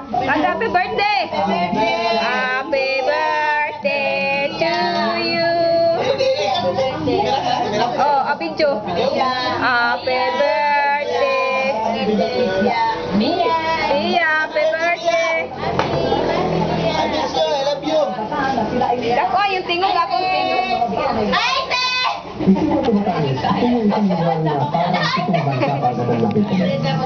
Happy birthday! Happy birthday to you! Oh, a video. Happy birthday! Mia, happy birthday! I love you. Ako, yung tingog ako, tingog. Ay, Hindi mo tumatalis. Ito yung isang lugar na parang itong bansa kagad ang nakita.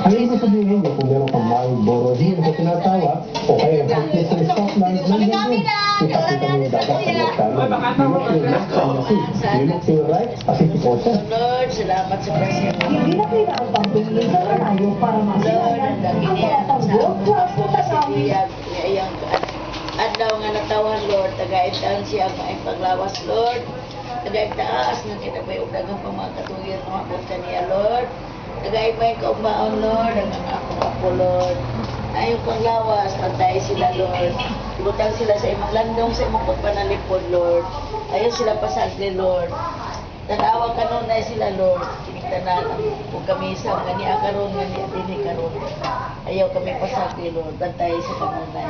Ang ibig sabihin niyo kung meron kang Maui Borohin na tinatawag o kaya ang Highness ng Scotland, nandiyan yun. Ipakita mo yung dapat sa Mortano. You look to your left, China Sea. You look to your right, Pacific Ocean. Lord, salamat sa presensya. Hindi na kailangan pang bumili sa kanayo para masilayan ang mga pagbuot sa pagkakawin. Adlaw nga natawan, Lord, tagaitan siya ang paglawas, Lord. Tagaitaas nga kita may udagang pamagkatuyan ng mga kaniya, Lord. Tagait may kaumbaon, Lord, ang ako, Lord. Ayong paglawas, pantay sila, Lord. Ibutang sila sa imong landong, sa imong pagpanalipod, Lord. Ayaw sila pasagli, Lord. Tanawa ka nun na sila, Lord. Kinigtanan kung kami isang ganiya karon, ganiya dini karon. Ayaw kami pasagli, Lord. Bantay sa kanunay.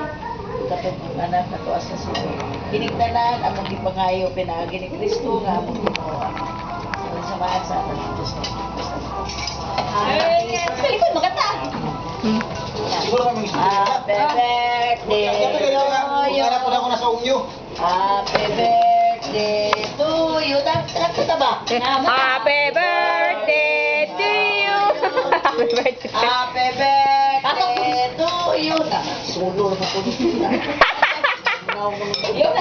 Katong mga anak na tuwas sa sila. Kinigtanan, among ipangayo, pinagi ni Kristo, nga among ginawa. Salamat sa ating Diyos. Ay, sa likod, makata! Siguro kami happy birthday to you. Hanap ko na ako nasa unyo. Happy birthday to you. Tanap ko ba? Happy birthday to you! Happy birthday! Happy birthday to you. Sulo na po. Yung